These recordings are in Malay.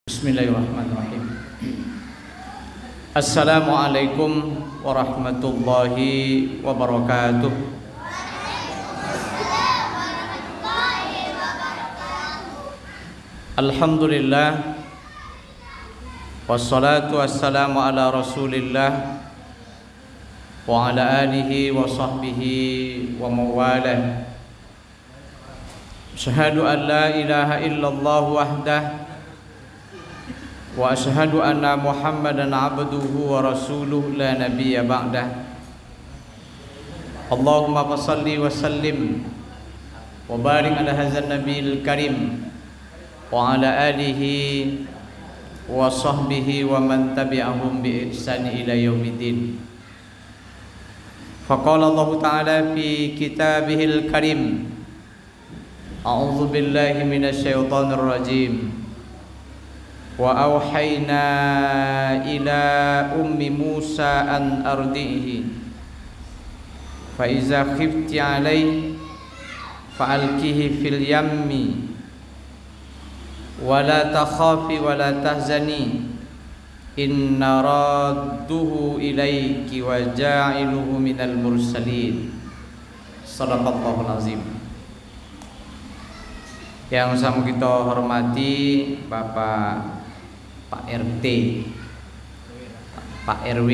Bismillahirrahmanirrahim. Assalamualaikum warahmatullahi wabarakatuh. Alhamdulillah, wassalatu wassalamu ala rasulillah wa ala alihi wa sahbihi wa mawalah. Asyhadu an la ilaha illallah wahdah wa asyhadu anna Muhammadan abduhu wa rasuluhu la nabiyya ba'dah. Allahumma salli wa sallim wa barik ala hadzal nabiyil karim wa ala alihi wa sahbihi wa man tabi'ahum bi ihsani ila yaumiddin. Faqala Allah ta'ala fi kitabihil karim, a'udzu billahi minasy syaithanir rajim. Wa auhayna ila ummi Musa an ardihi fa iza khifti alaihi fa alqihi fil yammi wa la takhafi wa la tahzani inna radduhu ilayki wa ja'iluhu minal mursalin. Shadaqallahul azim. Yang sama kita hormati Bapak Pak RT, Pak RW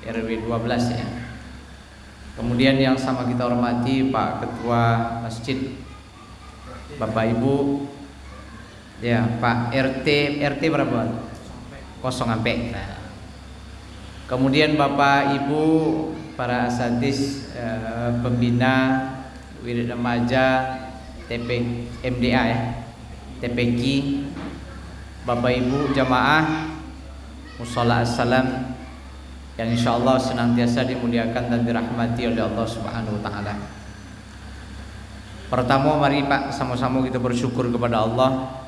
12 ya. Kemudian yang sama kita hormati Pak Ketua Masjid, Bapak Ibu ya, Pak RT berapa? 0 sampai. Nah. Kemudian Bapak Ibu para asatidz pembina wirid remaja TP MDA ya, TPQ, Bapak Ibu jamaah mushola assalam yang insyaallah senantiasa dimuliakan dan dirahmati oleh Allah Subhanahu wa taala. Pertama mari Pak sama-sama kita bersyukur kepada Allah.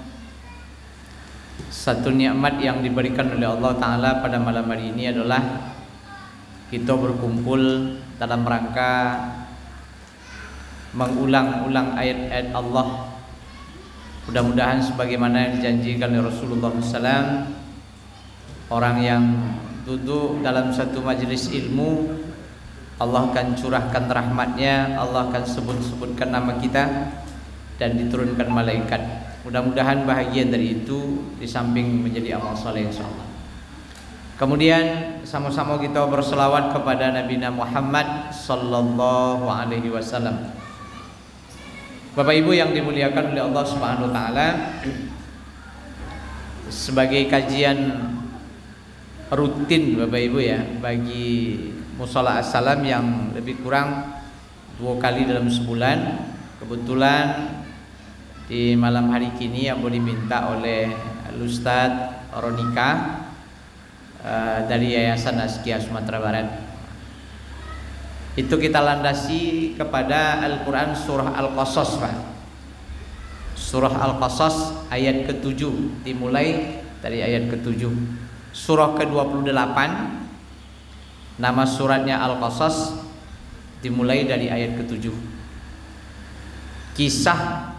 Satu nikmat yang diberikan oleh Allah taala pada malam hari ini adalah kita berkumpul dalam rangka mengulang-ulang ayat-ayat Allah. Mudah-mudahan sebagaimana yang dijanjikan oleh Rasulullah SAW, orang yang duduk dalam satu majelis ilmu, Allah akan curahkan rahmatnya, Allah akan sebut-sebutkan nama kita dan diturunkan malaikat. Mudah-mudahan bahagian dari itu di samping menjadi amal saleh insyaallah. Kemudian sama-sama kita berselawat kepada Nabi Muhammad sallallahu alaihi wasallam. Bapak Ibu yang dimuliakan oleh Allah Subhanahu wa taala, sebagai kajian rutin Bapak Ibu ya bagi mushola assalam yang lebih kurang 2 kali dalam sebulan, kebetulan di malam hari kini yang boleh diminta oleh Ustaz Ronika dari Yayasan Azkia Sumatera Barat. Itu kita landasi kepada Al-Quran surah Al-Qasas Pak. Surah Al-Qasas ayat ke-7, dimulai dari ayat ke-7. Surah ke-28, nama suratnya Al-Qasas, dimulai dari ayat ke-7. Kisah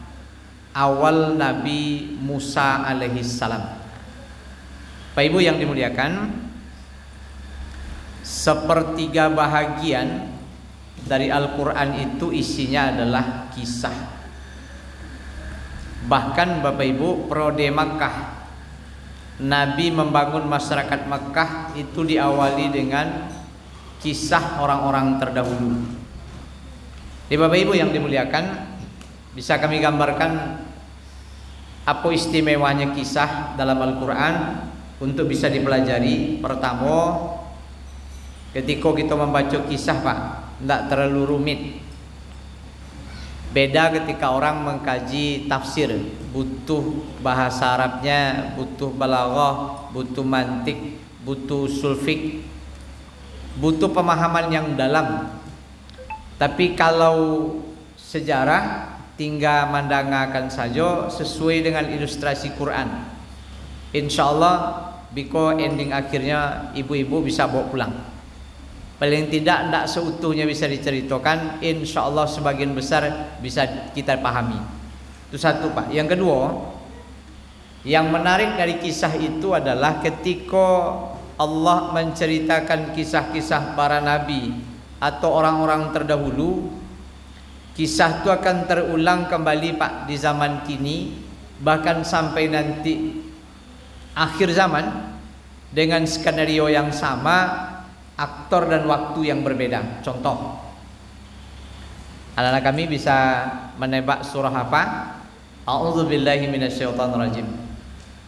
awal Nabi Musa alaihissalam. Pak Ibu yang dimuliakan, sepertiga bahagian dari Al-Quran itu isinya adalah kisah. Bahkan Bapak Ibu, periode Makkah, Nabi membangun masyarakat Makkah itu diawali dengan kisah orang-orang terdahulu. Jadi Bapak Ibu yang dimuliakan, bisa kami gambarkan apa istimewanya kisah dalam Al-Quran untuk bisa dipelajari. Pertama, ketika kita membaca kisah Pak, tidak terlalu rumit. Beda ketika orang mengkaji tafsir, butuh bahasa Arabnya, butuh balaghah, butuh mantik, butuh ushul fiqh, butuh pemahaman yang dalam. Tapi kalau sejarah tinggal mandangakan saja sesuai dengan ilustrasi Quran. Insyaallah biko ending akhirnya ibu-ibu bisa bawa pulang. Paling tidak seutuhnya bisa diceritakan, insya Allah sebagian besar bisa kita pahami. Itu satu Pak. Yang kedua, Yang menarik dari kisah itu adalah ketika Allah menceritakan kisah-kisah para nabi atau orang-orang terdahulu, kisah itu akan terulang kembali Pak di zaman kini, bahkan sampai nanti akhir zaman dengan skenario yang sama, aktor dan waktu yang berbeda. Contoh, anak-anak kami bisa menebak surah apa? A'udzubillahi minasyaitonirrajim.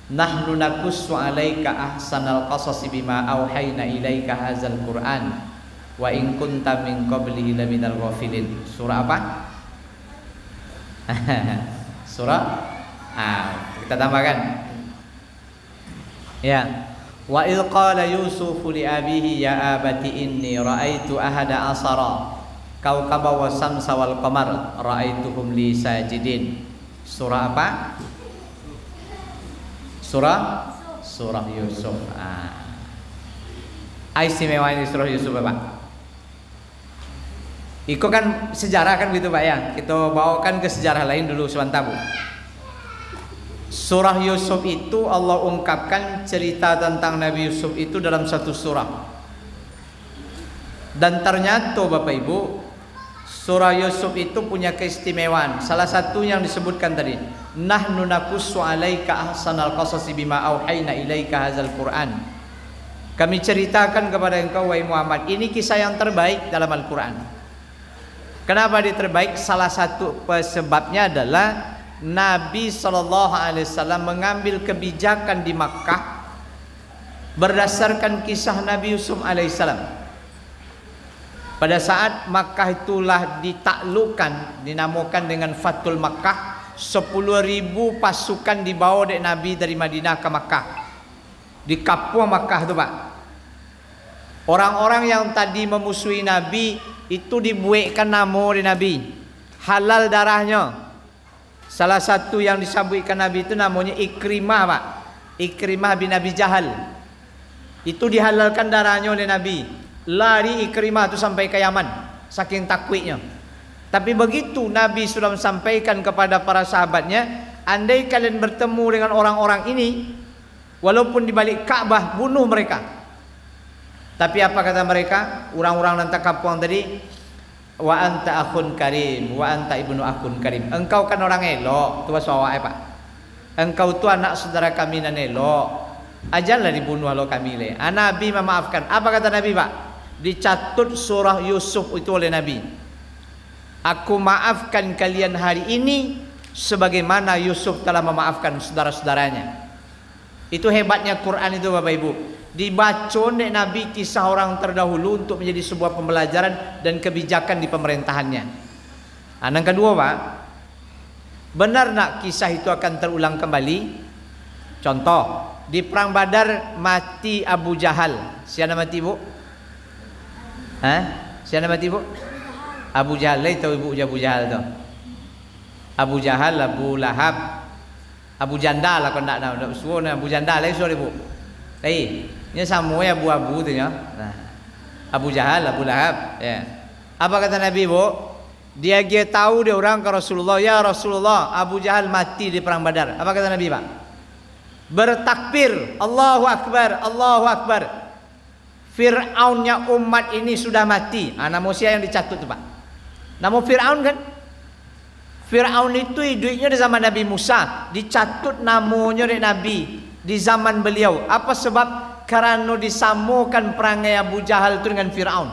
Nahnu naqussu 'alaika ahsanal qasasi bima auhayna ilaika hadzal Qur'an wa in kunta min qablihi laminal ghafilin. Surah apa? Surah kita tambahkan. Ya. Wa idh qala Yusufu li abihi ya abati inni ra'aitu ahada asara kawkaba wa samsa wal qamar ra'aituhum li sajidin. Surah apa? Surah Yusuf. Istimewa ini surah Yusuf Pak. Itu kan sejarah kan gitu Pak ya. Kita bawakan ke sejarah lain dulu sebentar Bu. Surah Yusuf itu Allah ungkapkan cerita tentang Nabi Yusuf itu dalam satu surah. Dan ternyata Bapak Ibu, surah Yusuf itu punya keistimewaan. Salah satu yang disebutkan tadi, nahnu naqussu 'alaika ahsanal qasasi bima auhayna ilaika hadzal Qur'an. Kami ceritakan kepada engkau wahai Muhammad, ini kisah yang terbaik dalam Al-Qur'an. Kenapa dia terbaik? Salah satu sebabnya adalah Nabi SAW mengambil kebijakan di Makkah berdasarkan kisah Nabi Yusuf alaihissalam. Pada saat Makkah itulah ditaklukkan, dinamakan dengan Fathul Makkah, 10.000 pasukan dibawa oleh Nabi dari Madinah ke Makkah. Di kapua Makkah itu Pak. Orang-orang yang tadi memusuhi Nabi itu dibuatkan nama oleh Nabi, halal darahnya. Salah satu yang disambutkan Nabi itu namanya Ikrimah Pak. Ikrimah bin Abi Jahal. Itu dihalalkan darahnya oleh Nabi. Lari Ikrimah itu sampai ke Yaman, saking takwiknya. Tapi begitu Nabi sudah menyampaikan kepada para sahabatnya, andai kalian bertemu dengan orang-orang ini, walaupun di balik Ka'bah, bunuh mereka. Tapi apa kata mereka? Orang-orang nanti kampung tadi, wa anta akhun karim, wa anta ibnu akhun karim. Engkau kan orang elok, tu bahasa awak Pak. Engkau tu anak saudara kami nan elok. Ajarlah dibunuh lo kami le. Nabi memaafkan. Apa kata Nabi Pak? Dicatut surah Yusuf itu oleh Nabi. Aku maafkan kalian hari ini sebagaimana Yusuf telah memaafkan saudara-saudaranya. Itu hebatnya Quran itu Bapak Ibu. Dibaca oleh Nabi kisah orang terdahulu untuk menjadi sebuah pembelajaran dan kebijakan di pemerintahannya. Yang kedua Pak, benar nak kisah itu akan terulang kembali? Contoh, di perang Badar mati Abu Jahal. Siapa mati Bu? Siapa mati Bu? Abu Jahal. Tahu Ibu Abu Jahal tu? Abu Jahal, Abu Lahab, Abu Jandal lah, kalau tak tahu. Suruh Abu Jandal lagi suruh Ibu. Ini sama ya abu-abu tu ya. Nah, Abu Jahal, Abu Lahab. Ya. Apa kata Nabi Bu? Dia tahu dia orang ke Rasulullah. Ya Rasulullah, Abu Jahal mati di perang Badar. Apa kata Nabi Pak? Bertakbir, Allahu Akbar, Allahu Akbar. Fir'aunnya umat ini sudah mati. Nama siapa yang dicatut tu Pak? Nama Fir'aun kan? Fir'aun itu hidupnya di zaman Nabi Musa. Dicatut namanya oleh Nabi di zaman beliau. Apa sebab? Karena disamakan perangai Abu Jahal itu dengan Fir'aun.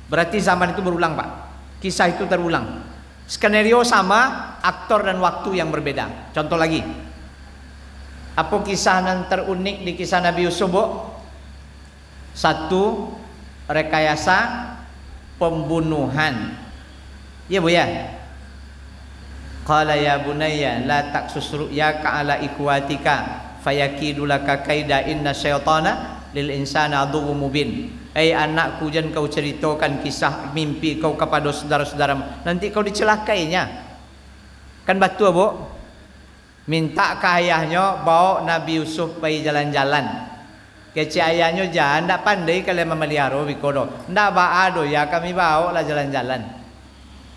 Berarti zaman itu berulang Pak. Kisah itu terulang. Skenario sama, aktor dan waktu yang berbeda. Contoh lagi. Apa kisah yang terunik di kisah Nabi Yusuf Bu? Satu, rekayasa pembunuhan. Ya Bu ya. Qala ya bunayya la taqsus ru'yaka ala ikwatika fayakidulaka kaida inna syaitana lil insana aduwwum mubin. Anakku, jangan kau ceritakan kisah mimpi kau kepada saudara-saudaramu, nanti kau dicelakainya. Kan batu Bu? Minta ke ayahnya bawa Nabi Yusuf pergi jalan-jalan. Kecik ayahnya jangan, tak pandai kalian memelihara bikodo. Ndak baado ya kami bawa lah jalan-jalan.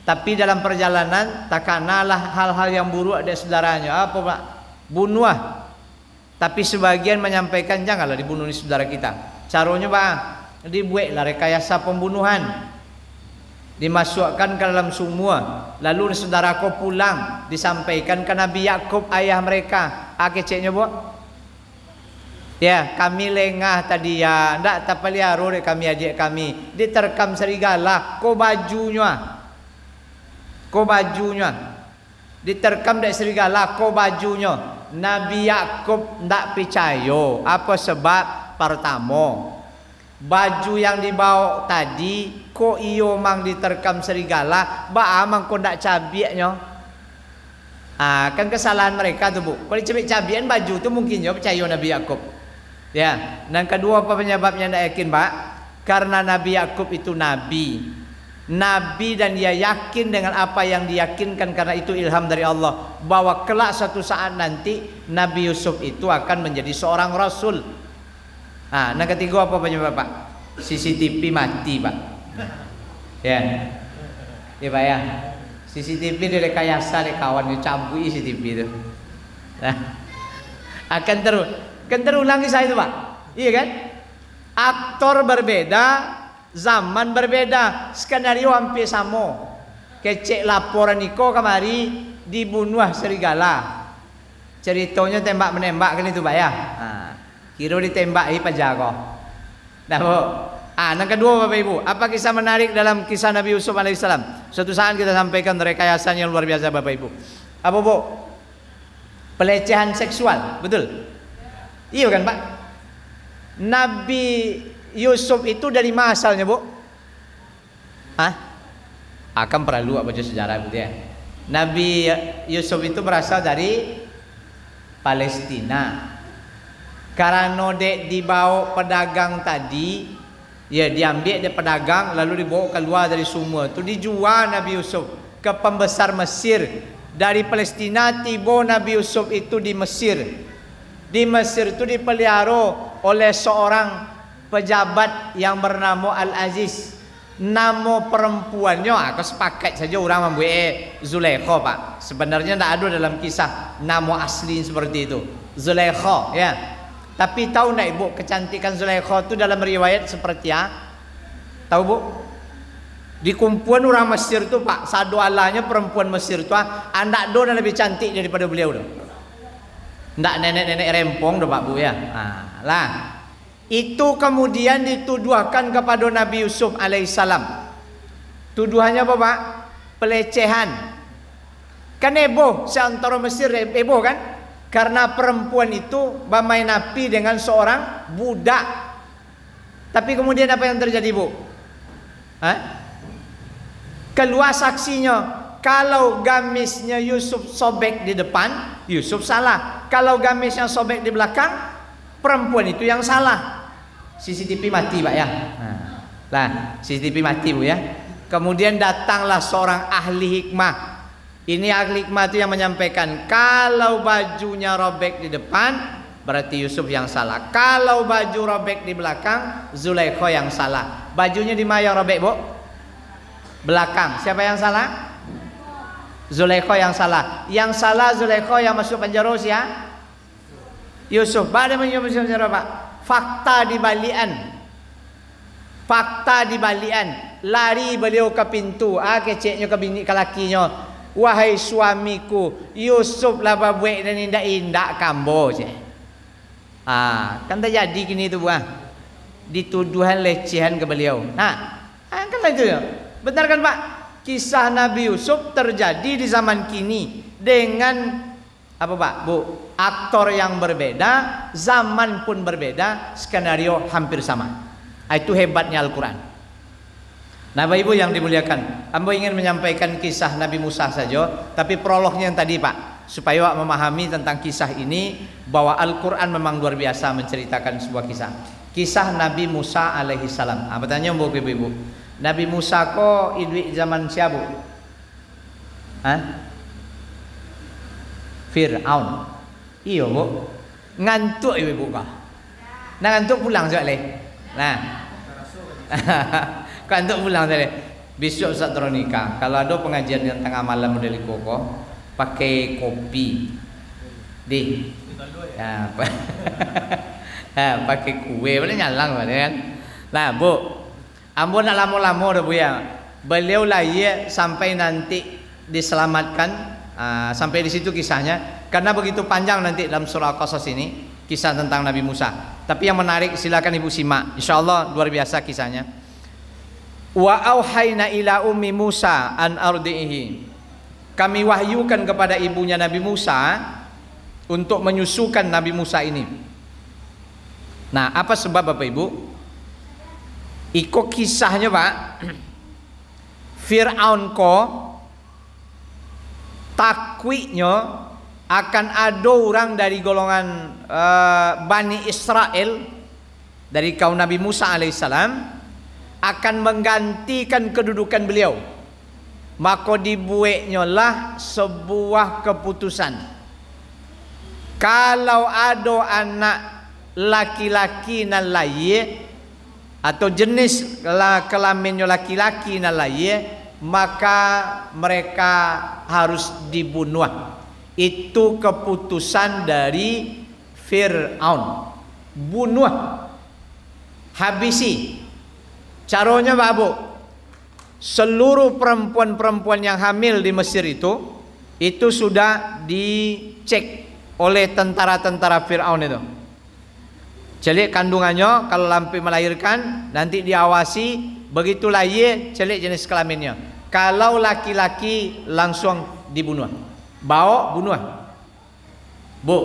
Tapi dalam perjalanan tak kenalah hal-hal yang buruk dari saudaranya. Apa Pak? Bunuh. Tapi sebagian menyampaikan janganlah dibunuh ni saudara kita. Caranya Pak, dibuatlah rekayasa pembunuhan. Dimasukkan ke dalam sumur, lalu saudara kau pulang, disampaikan ke Nabi Yakub ayah mereka. Keceknya Bu. Ya, kami lengah tadi ya, ndak tapaliaro dek kami adik kami. Diterkam serigala, ko bajunya. Diterkam dek serigala, ko bajunya. Nabi Yakub ndak percaya. Apa sebab? Pertama, baju yang dibawa tadi ko iyo mang diterkam serigala, ba amang ko ndak cabiaknya. Kan kesalahan mereka tuh Bu. Kalau dicabik-cabikan baju tuh mungkin ya percaya Nabi Yakub. Ya, dan kedua apa penyebabnya tidak yakin Pak? Karena Nabi Yakub itu nabi dan dia yakin dengan apa yang diyakinkan, karena itu ilham dari Allah bahwa kelak suatu saat nanti Nabi Yusuf itu akan menjadi seorang rasul. Dan ketiga apa penyebab Pak? CCTV mati Pak. Ya Pak ya. CCTV direkayasa deh kawan, dicabui CCTV itu. Akan terulang kisah itu Pak. Iya kan? Aktor berbeda, zaman berbeda, skenario hampir sama. Kecek laporan Niko kemari dibunuh serigala. Ceritanya tembak menembak kan itu Pak ya. Kira ditembaki penjaga. Nah Bu. Yang kedua Bapak Ibu, apa kisah menarik dalam kisah Nabi Yusuf alaihissalam? Suatu saat kita sampaikan rekayasanya luar biasa Bapak Ibu. Apa Bu? Pelecehan seksual, betul? Iya kan Pak? Nabi Yusuf itu dari mana asalnya Bu? Akan perlu apa sejarah gitu ya. Nabi Yusuf itu berasal dari Palestina. Karena dek dibawa pedagang tadi, ya diambil dari pedagang lalu dibawa keluar dari sumur. Itu dijual Nabi Yusuf ke pembesar Mesir. Dari Palestina tiba Nabi Yusuf itu di Mesir. Di Mesir itu dipelihara oleh seorang pejabat yang bernama Al-Aziz. Nama perempuannya, aku sepakat saja orang membuat Zulaikha Pak. Sebenarnya tidak ada dalam kisah nama asli seperti itu, Zulaikha ya. Tapi tahu tidak Ibu kecantikan Zulaikha itu dalam riwayat seperti apa? Tahu Bu? Di kumpulan orang Mesir itu Pak, sadu alanya perempuan Mesir itu anak do lebih cantik daripada beliau do. Ndak nenek-nenek rempong do Pak Bu ya. Itu kemudian dituduhkan kepada Nabi Yusuf alaihissalam. Tuduhannya apa Pak? Pelecehan. Kan heboh seantara Mesir, heboh kan? Karena perempuan itu bermain api dengan seorang budak. Tapi kemudian apa yang terjadi Bu? Keluar saksinya. Kalau gamisnya Yusuf sobek di depan, Yusuf salah. Kalau gamisnya sobek di belakang, perempuan itu yang salah. CCTV mati Pak ya. CCTV mati Bu ya. Kemudian datanglah seorang ahli hikmah. Ini ahli hikmah itu yang menyampaikan, kalau bajunya robek di depan, berarti Yusuf yang salah. Kalau baju robek di belakang, Zulaikha yang salah. Bajunya di mana yang robek Bu? Belakang. Siapa yang salah? Zulaikha yang salah. Yang salah Zulaikha, yang masuk penjara siapa? Yusuf. Pada masuk penjara Pak. Fakta dibalian. Lari beliau ke pintu. Keceknya ke bini ke lakinya. Wahai suamiku, Yusuf lah buat dan indak kambo je. Kan terjadi gini tu buah. Dituduhan lecehan ke beliau. Kan itu ya. Benar kan Pak? Kisah Nabi Yusuf terjadi di zaman kini dengan apa Pak Bu? Aktor yang berbeda, zaman pun berbeda, skenario hampir sama. Itu hebatnya Al-Quran. Nah Bapak Ibu yang dimuliakan, Ambo ingin menyampaikan kisah Nabi Musa saja, tapi prolognya yang tadi Pak, supaya Pak memahami tentang kisah ini, bahwa Al-Quran memang luar biasa menceritakan sebuah kisah Nabi Musa alaihissalam. Bertanya Bapak Ibu, Nabi Musa kok hidup zaman siapa? Fir'aun. Iya Bu. Ngantuk ibu kah? Ngantuk pulang sekali. Ngantuk pulang sekali. Besok Ustaz Tronika, kalau ada pengajian yang tengah malam model koko, pakai kopi. Di. Ya, pakai kue, mana nyalang kan? Nah, Bu, ambon nak lama-lama dah Bu ya. Beliau lahir sampai nanti diselamatkan. Sampai di situ kisahnya. Karena begitu panjang nanti dalam surah Qasas ini kisah tentang Nabi Musa. Tapi yang menarik silakan Ibu simak. Insyaallah luar biasa kisahnya. Wa auhayna ila ummi Musa an ardihi. Kami wahyukan kepada ibunya Nabi Musa untuk menyusukan Nabi Musa ini. Nah, apa sebab Bapak Ibu? Ikut kisahnya Pak, Fir'aun ko takwiknya akan ada orang dari golongan Bani Israel dari kaum Nabi Musa alaihissalam akan menggantikan kedudukan beliau. Maka dibuatnya lah sebuah keputusan. Kalau ada anak laki-laki nan lain atau jenis kelaminnya laki-laki nan lain, maka mereka harus dibunuh. Itu keputusan dari Fir'aun. Bunuh, habisi. Caranya Pak Bu, seluruh perempuan-perempuan yang hamil di Mesir itu sudah dicek oleh tentara-tentara Fir'aun itu. Celik kandungannya, kalau lampi melahirkan nanti diawasi, begitu lahir celik jenis kelaminnya. Kalau laki-laki langsung dibunuh. Bawa bunuh. Bu,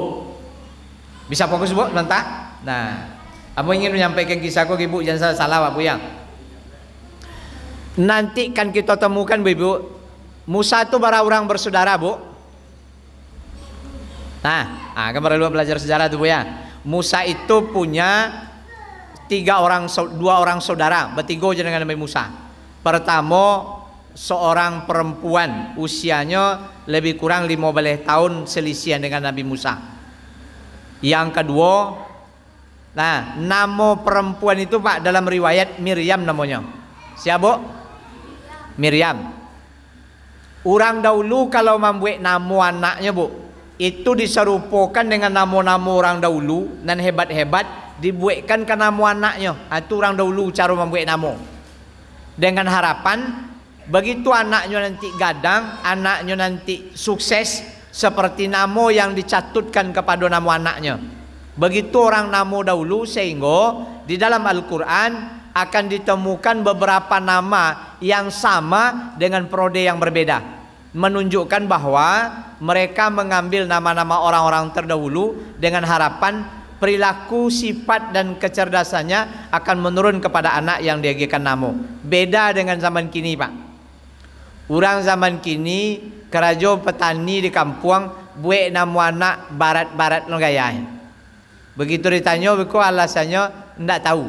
bisa fokus Bu sebentar? Nah, aku ingin menyampaikan kisahku Ibu, jangan salah Pak Bu ya. Nanti kan kita temukan Bu, Musa itu orang bersaudara Bu. Nah, kan baru belajar sejarah tuh Bu ya. Musa itu punya dua orang saudara, bertiga aja dengan Nabi Musa. Pertama, seorang perempuan, usianya lebih kurang 15 tahun selisihan dengan Nabi Musa. Yang kedua, nah, nama perempuan itu Pak dalam riwayat Miriam namanya. Siapa Bu? Miriam. Orang dahulu kalau membuat nama anaknya Bu, itu diserupakan dengan nama-nama orang dahulu dan hebat-hebat dibuatkan ke nama anaknya. Itu orang dahulu cara membuat nama. Dengan harapan begitu anaknya nanti gadang, anaknya nanti sukses seperti nama yang dicatutkan kepada nama anaknya. Begitu orang nama dahulu, sehingga di dalam Al-Quran akan ditemukan beberapa nama yang sama dengan prode yang berbeda, menunjukkan bahwa mereka mengambil nama-nama orang-orang terdahulu dengan harapan perilaku, sifat dan kecerdasannya akan menurun kepada anak yang diagikan nama. Beda dengan zaman kini Pak. Orang zaman kini kerajo petani di kampung buat nama anak barat-barat lo gaya. Begitu ditanya beku alasannya ndak tahu.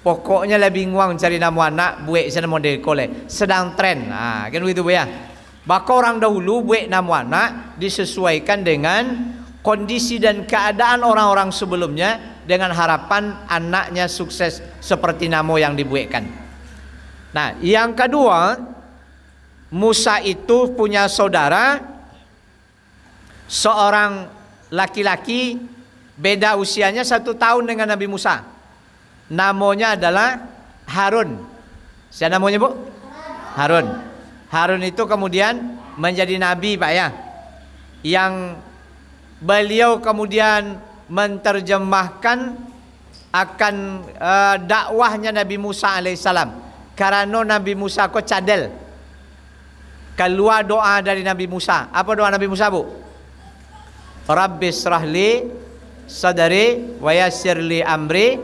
Pokoknya lebih nguang cari nama anak buat sana model kole. Sedang tren. Nah, kan begitu Bu ya. Maka orang dahulu buat nama anak disesuaikan dengan kondisi dan keadaan orang-orang sebelumnya dengan harapan anaknya sukses seperti nama yang dibuatkan. Nah, yang kedua, Musa itu punya saudara seorang laki-laki, beda usianya 1 tahun dengan Nabi Musa. Namanya adalah Harun. Siapa namanya Bu? Harun. Harun itu kemudian menjadi nabi Pak ya, yang beliau kemudian menerjemahkan akan dakwahnya Nabi Musa alaihissalam. Karena Nabi Musa kok cadel, keluar doa dari Nabi Musa. Apa doa Nabi Musa Bu? Rabbi srahli sadari wa yassirli amri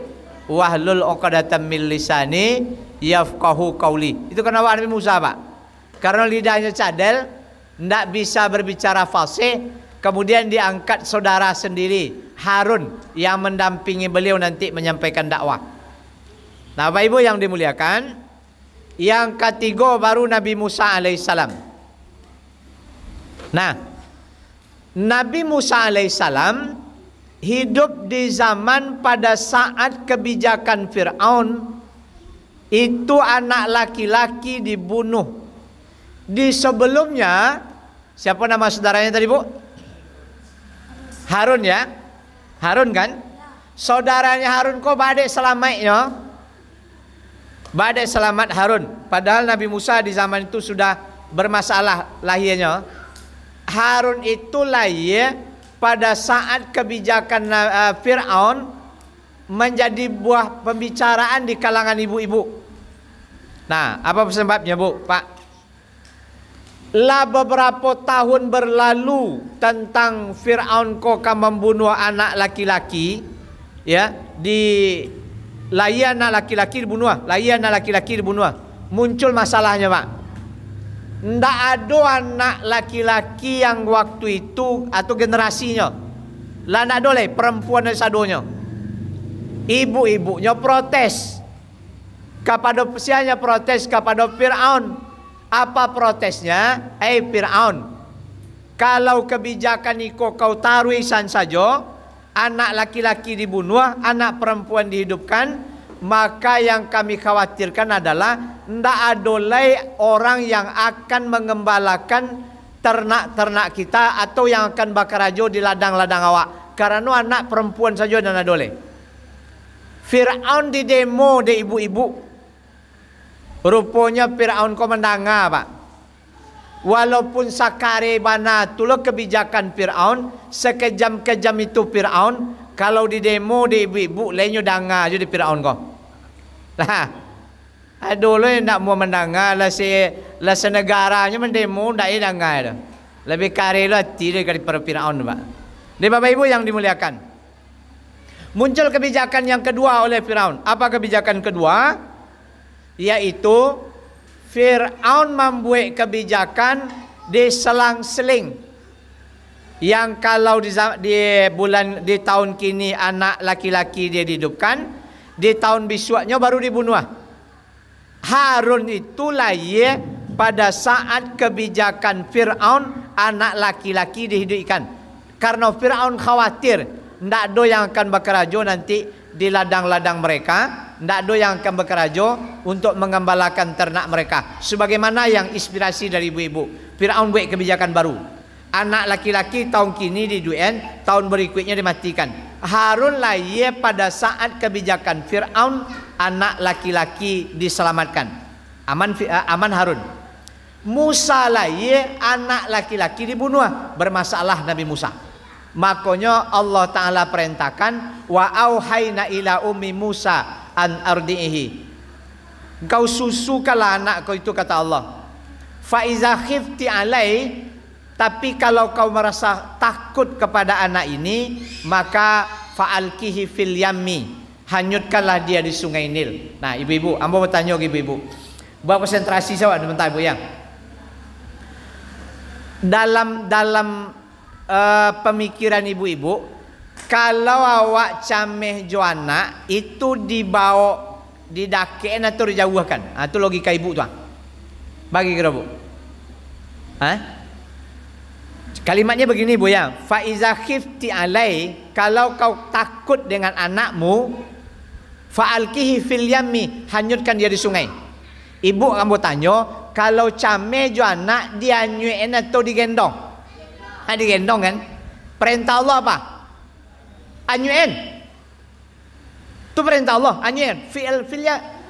wahlul 'uqdatam min lisani yafqahu qauli. Itu kenapa Nabi Musa Pak? Karena lidahnya cadel, tidak bisa berbicara fasih. Kemudian diangkat saudara sendiri Harun yang mendampingi beliau nanti menyampaikan dakwah. Nah Bapak Ibu yang dimuliakan, yang ketiga baru Nabi Musa alaihissalam. Nah, Nabi Musa alaihissalam hidup di zaman pada saat kebijakan Fir'aun itu anak laki-laki dibunuh. Di sebelumnya, siapa nama saudaranya tadi Bu? Harun ya. Harun kan? Saudaranya Harun kok badai selamatnya? Badai selamat Harun. Padahal Nabi Musa di zaman itu sudah bermasalah lahirnya. Harun itu lahir pada saat kebijakan Fir'aun menjadi buah pembicaraan di kalangan ibu-ibu. Nah, apa sebabnya Bu, Pak? Lah beberapa tahun berlalu tentang Fir'aun kok membunuh anak laki-laki, ya, di lahir anak laki-laki dibunuh, lahir anak laki-laki dibunuh. Muncul masalahnya, Pak. Ndak ada anak laki-laki yang waktu itu atau generasinya. Lah ndak ada perempuan dan sadonya. Ibu-ibunya protes. Kepada sianya protes kepada Fir'aun. Apa protesnya? Fir'aun, kalau kebijakan itu kau taruh isan saja, anak laki-laki dibunuh, anak perempuan dihidupkan, maka yang kami khawatirkan adalah ndak ada lagi orang yang akan mengembalakan ternak-ternak kita atau yang akan bakarajo di ladang-ladang awak. Karena anak perempuan saja dan adole. Fir'aun di demo de ibu-ibu. Rupanya Fir'aun kau mendengar, Pak. Walaupun sakare bana tulo kebijakan Fir'aun, sekejam-kejam itu Fir'aun, kalau di demo di ibu-ibu lainnya dengar aja di Fir'aun kau. Lah, aduh lo yang tak mau mendengar lah senegaranya mendemo tak dengar. Lebih kare lo hati daripada Fir'aun, Pak. Di Bapak Ibu yang dimuliakan. Muncul kebijakan yang kedua oleh Fir'aun. Apa kebijakan kedua? Yaitu Fir'aun membuat kebijakan di selang-seling yang kalau di tahun kini anak laki-laki dia dihidupkan, di tahun besoknya baru dibunuh. Harun itu lahir pada saat kebijakan Fir'aun anak laki-laki dihidupkan. Karena Fir'aun khawatir ndak ada yang akan bekerja nanti di ladang-ladang mereka, ndak ada yang akan bekerja untuk mengembalakan ternak mereka. Sebagaimana yang inspirasi dari ibu-ibu, Fir'aun buat kebijakan baru. Anak laki-laki tahun kini diduen, tahun berikutnya dimatikan. Harun lahir pada saat kebijakan Fir'aun anak laki-laki diselamatkan. Aman Harun. Musa lahir anak laki-laki dibunuh, bermasalah Nabi Musa. Makanya Allah Ta'ala perintahkan, wa auhayna ila ummi Musa an ardihi. Kau susukanlah anak kau itu, kata Allah. Fa iza khifti alai, tapi kalau kau merasa takut kepada anak ini, maka fa'alkihi fil yammi, hanyutkanlah dia di sungai Nil. Nah, ibu-ibu, ambo bertanya ke ibu-ibu. Buat konsentrasi saja sebentar, Bu ya. Dalam pemikiran ibu-ibu, kalau awak cameh Joana itu dibawa didakein atau dijauhkan, itu logika ibu tuh. Bagi kira Bu. Kalimatnya begini Bu ya, fa iza khifti alai, kalau kau takut dengan anakmu, fa alkihi fil yammi, hanyutkan dia di sungai. Ibu kamu tanya, kalau cameh Joana dianyuin atau digendong? Digendong kan? Perintah Allah apa? Anyuin. Itu perintah Allah, anyuin.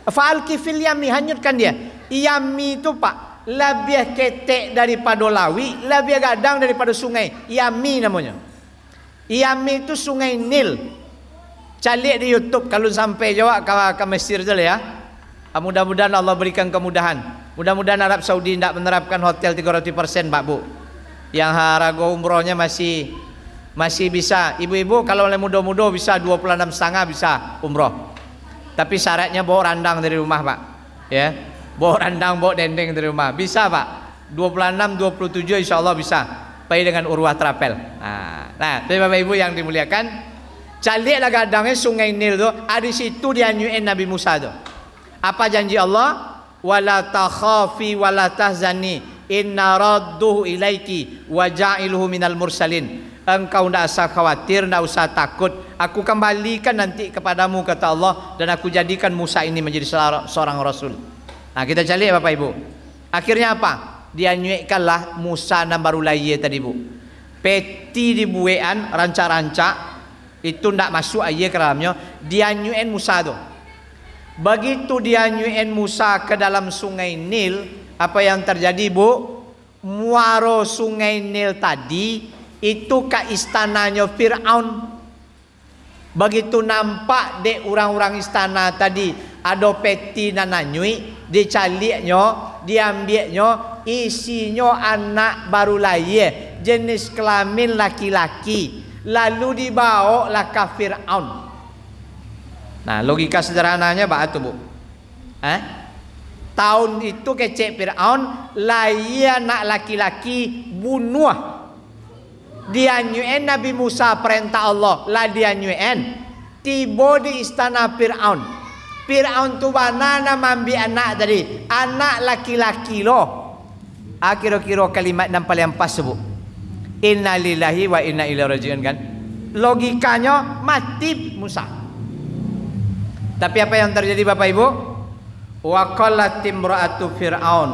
Fa'alki fil yami, hanyutkan dia. Yami itu Pak, lebih ketek daripada lawi, lebih gadang daripada sungai. Yami namanya. Yami itu sungai Nil. Cari di YouTube kalau sampai Jawa ke Mesir je ya. Mudah-mudahan Allah berikan kemudahan. Mudah-mudahan Arab Saudi tidak menerapkan hotel 300% Pak Bu. Yang harago umrohnya masih bisa. Ibu-ibu kalau oleh muda-muda bisa 26,5 bisa umroh. Tapi syaratnya bawa randang dari rumah Pak. Ya, bawa randang, bawa dendeng dari rumah. Bisa Pak. 26, 27 insya Allah bisa. Pergi dengan urwah trapel. Nah, Bapak Ibu yang dimuliakan, calilah gadangnya sungai Nil tu. Di situ dianyuin Nabi Musa tu. Apa janji Allah? Wala takhafi wala tahzani, inna radduhu ilaiki wa ja'iluhu minal mursalin. Engkau tidak usah khawatir, tidak usah takut, aku kembalikan nanti kepadamu, kata Allah, dan aku jadikan Musa ini menjadi seorang rasul. Nah, kita cari Bapak Ibu. Akhirnya apa? Dianyuikanlah Musa dan baru lahir tadi Bu. peti dibuean rancak-rancak itu ndak masuk air ke dalamnya, dia nyuen Musa tu. Begitu dia nyuen Musa ke dalam sungai Nil, apa yang terjadi Bu? Muaro sungai Nil tadi itu ke istananya Fir'aun. Begitu nampak dek orang-orang istana tadi ada peti nananyui, dicaliknya, diambilnya, isinya anak baru lahir jenis kelamin laki-laki, lalu dibawa lah ke Fir'aun. Nah, logika sederhananya apa tu Bu? Tahun itu kecek Fir'aun lahir anak laki-laki bunuh. Dia nyuen Nabi Musa perintah Allah lah dia nyuen tiba di istana Fir'aun. Fir'aun tu mana nama ambil anak tadi, anak laki-laki loh. Kira-kira kalimat yang paling pas Bu, inna lillahi wa inna ilaihi rajiun kan. Logikanya mati Musa. Tapi apa yang terjadi Bapak Ibu? Wa qalat imra'atu Fir'aun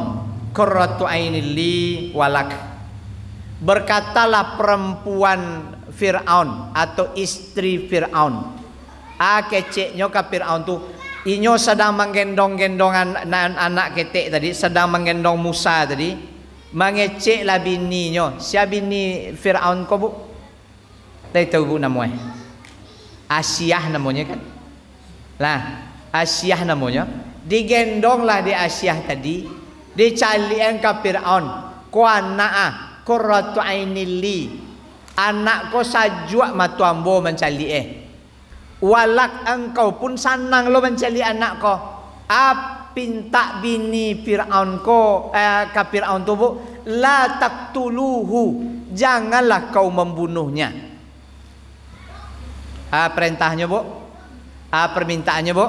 qurratu ainil li walak. Berkatalah perempuan Fir'aun atau istri Fir'aun. Keceknya ke Fir'aun tu, inyo sedang menggendong-gendong anak ketek tadi, sedang menggendong Musa tadi, mengeceklah bininya. Siapa bini Fir'aun ko Bu? Saya tahu Bu namanya. Asyah namanya kan? Lah, Asyah namanya. Digendonglah di Asyah tadi, dicalian ke Fir'aun. Ko anak qurratu ainil li, anak ko sajua matu ambo mencali walak engkau pun sanang lo mencali anak ko. Pinta bini Fir'aun ko ke Fir'aun tu Bu, la taqtuluhu, janganlah kau membunuhnya. Perintahnya Bu, permintaannya Bu,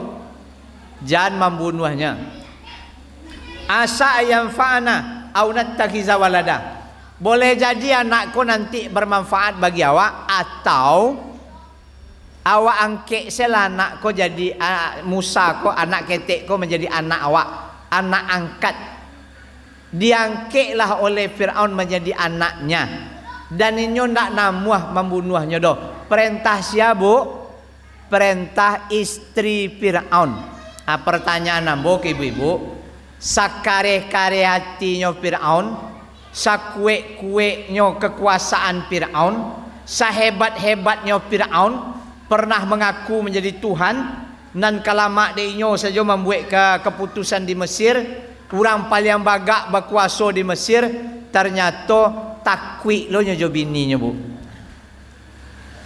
jangan membunuhnya. Asa ayam fa'ana au nattakhiza walada, boleh jadi anakku nanti bermanfaat bagi awak, atau awak angkat sela anakku jadi Musa ko, anak ketek ko menjadi anak awak, anak angkat. Diangkatlah oleh Fir'aun menjadi anaknya, dan inyo ndak namuah membunuhnya doh. Perintah siapa Bu? Perintah istri Fir'aun. Pertanyaan nambo ke ibu-ibu, sakare-kare hatinya Fir'aun, sakue-kuenya kekuasaan Fir'aun, sahebat-hebatnya Fir'aun, pernah mengaku menjadi Tuhan, dan kalamak dinyo saja membuat keputusan di Mesir, orang paling bagak berkuasa di Mesir, ternyata takwik lo nyojo bininya Bu.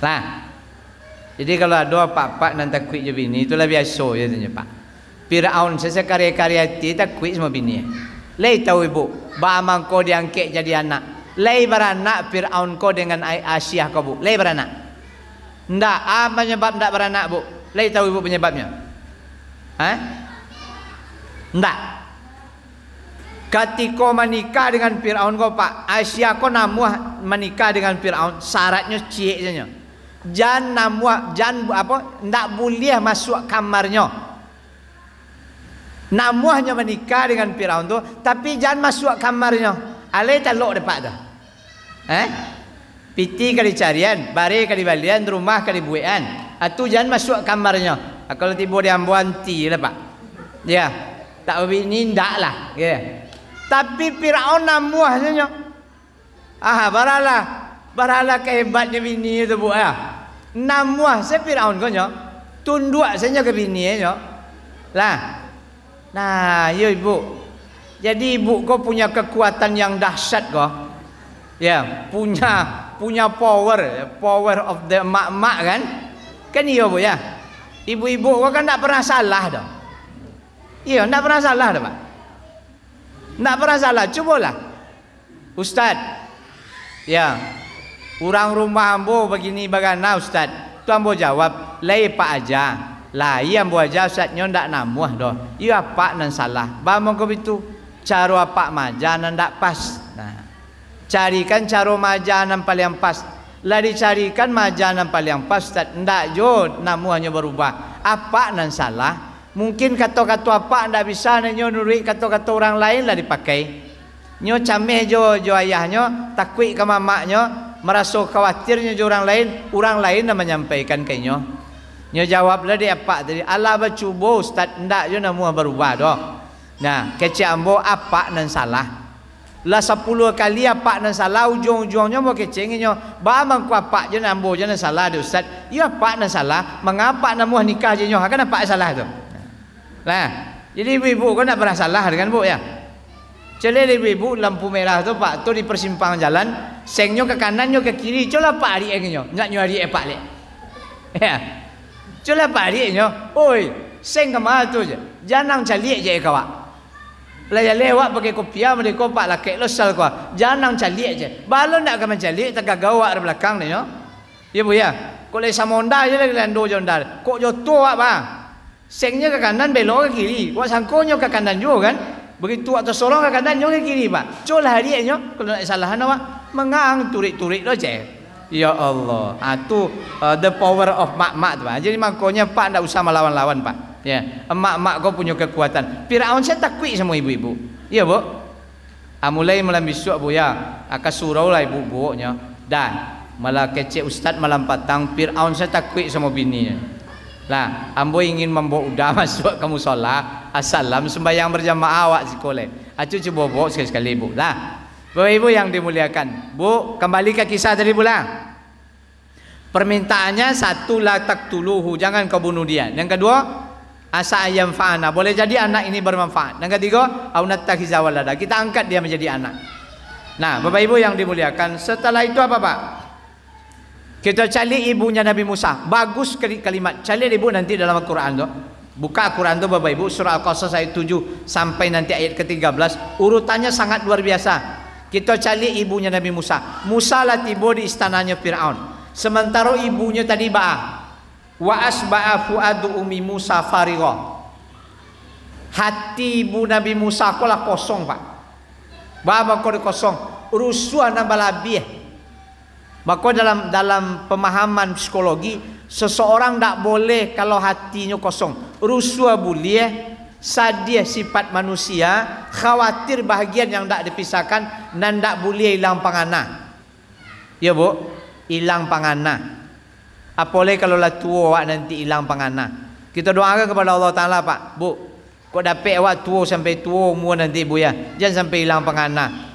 Lah, jadi kalau ada pak-pak dan takwik je bini, itulah biasa ya Pak. Fir'aun sesekare-kare hati takwik semua bini. Lei tahu ibu, ba'amang ko diangkat jadi anak. Lei beranak Fir'aun ko dengan Asyah ko Bu. Lei beranak. Ndak, apa penyebab ndak beranak Bu? Lei tahu ibu penyebabnya? Ndak. Ketika menikah dengan Fir'aun ko Pak, Asyah ko namuah menikah dengan Fir'aun, syaratnya ciek saja. Jangan namuah, jangan apa? Ndak boleh masuk kamarnya. Namuahnya menikah dengan Fir'aun tu, tapi jangan masuk kamarnya. Alai talok depak dah. Piti kali carian, bare kali balian, rumah kali buean. Atu jangan masuk kamarnya. Kalau tiba dia ambuanti lah Pak. Ya, tak bini ndak lah. Ya. Tapi Fir'aun namuahnya. Baralah kehebatnya bini itu Bu ya. Namuah saya Fir'aun ko nyo. Tunduk saja ke bini nyo. Lah. Nah, ya ibu. Jadi ibu kau punya kekuatan yang dahsyat kau. Ya, punya power of the mak-mak kan? Kan iya Bu ya. Ibu-ibu kau kan tak pernah salah dah. Iya, tak pernah salah dah Pak. Tak pernah salah, cubalah. Ustaz. Ya. Orang rumah ambo begini bagana Ustaz. Tu ambo jawab, "Lai Pak aja." Lah iya ambo aja Ustaz nyo ndak namuah doh. Iya Pak nan salah. Bamong ko itu cara apa maja nan ndak pas. Nah. Carikan cara maja nan paling pas. Lah dicarikan maja nan paling pas Ustaz. Ndak jo namuahnya berubah. Apa nan salah? Mungkin kata-kata apa ndak bisa nyo nurut kata-kata orang lain lah dipakai. Nyo cameh jo ayahnya, takwik ke mamaknya, merasa khawatirnya orang lain nak menyampaikan ke nyo. Nyo jawablah dia apa tadi, ala bercuba ustaz ndak je namu berubah doh. Nah, kecik ambo apa nan salah. Lah 10 kali apa nan salah, ujung-ujungnya mau kecing nyo. Ba mang ku apa je nambo je nan salah dia ustaz. Ya apa nan salah? Mengapa namu nikah je nyo? Kan apa salah tu? Lah, jadi ibu-ibu kau nak pernah salah dengan bu ya? Cele ibu-ibu lampu merah tu pak tu di persimpangan jalan, sengnya ke kanan nyo ke kiri, cola pak ari nyo. Nak nyo ari pak lek. Ya. Cola pak ari nyo. Oi, seng ke mana tu je? Jangan cali je kawak. Lah ya lewat pakai kopiah mereka pak laki losal kau. Jangan cali je. Balon nak ke mencali tak gawak di belakang ni yo. Ya bu ya. Kau le samonda je lagi lando jondar. Kok joto apa? Sengnya ke kanan belok ke kiri. Kau sangkonyo ke kanan juga kan? Begitu atau sorong ke kanan nyo ke kiri pak. Colah hari nyo kalau nak salahan awak mengang turik-turik lo je. Ya Allah. Tu the power of mak-mak tu pak. Jadi makanya pak ndak usah melawan-lawan pak. Ya, emak-emak kau punya kekuatan. Firaun saya takut sama ibu-ibu. Ya, Bu. Mulai malam besok Bu ya. Akan surau lah ibu-ibunya. Dan malah kecek ustaz malam patang Firaun saya takut sama bininya. Lah, ambo ingin membawa udah masuk kamu solat. Assalam sembahyang berjamaah awak sekolah. Acu coba bawa sekali-sekali Bu. Lah, Bapak Ibu yang dimuliakan. Bu, kembali ke kisah tadi pula. Permintaannya satu, la taqtuluhu, jangan kau bunuh dia. Yang kedua, asa ayam fa'ana, boleh jadi anak ini bermanfaat. Yang ketiga, au nattakhiza walada, kita angkat dia menjadi anak. Nah, Bapak Ibu yang dimuliakan, setelah itu apa Pak? Kita cari ibunya Nabi Musa. Bagus kalimat. Cari ibu nanti dalam Al-Quran tu. Buka Al-Quran tu Bapak Ibu, surah Al-Qasas ayat 7 sampai nanti ayat ke-13. Urutannya sangat luar biasa. Kita cari ibunya Nabi Musa. Musa lah tiba di istananya Fir'aun. Sementara ibunya tadi ba'ah. Wa asba'a fuadu umi Musa farigha. Hati ibu Nabi Musa kau lah kosong Pak. Bapa kau kosong. Rusuhan nambah labih. Maka dalam pemahaman psikologi, seseorang tak boleh kalau hatinya kosong. Rusuh boleh, sadia sifat manusia, khawatir bahagian yang tak dipisahkan dan tak boleh hilang pangana. Ya Bu, hilang pangana. Apalagi kalau lah tua awak nanti hilang pangana. Kita doakan kepada Allah Ta'ala Pak. Bu, kau dapat awak tua sampai tua umur nanti Bu ya. Jangan sampai hilang pangana.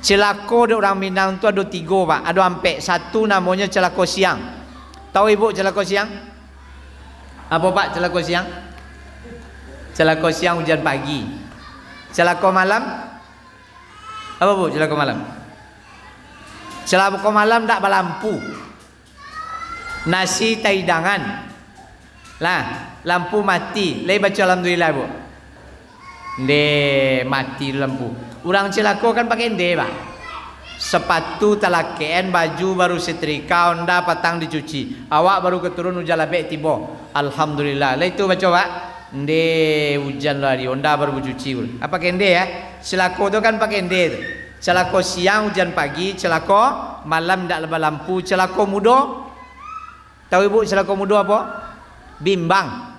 Celaka di orang Minang tu ada 3 Pak. Ada sampai satu namanya celaka siang. Tahu Ibu celaka siang? Apa Pak celaka siang? Celaka siang hujan pagi. Celaka malam? Apa Bu celaka malam? Celaka malam tak berlampu. Nasi taidangan. Lah, lampu mati. Lai baca alhamdulillah Bu. Nde mati lampu. Orang celaka kan pakai nde Pak. Sepatu talakean, baju baru setrika, onda patang dicuci. Awak baru keturun hujan labek tiba. Alhamdulillah. Lai itu baca Pak. Nde hujan lari, onda baru dicuci. Apa pakai nde ya? Celaka tu kan pakai nde tu. Celaka siang hujan pagi, celaka malam ndak lebar lampu, celaka muda. Tahu Ibu celaka muda apa? Bimbang.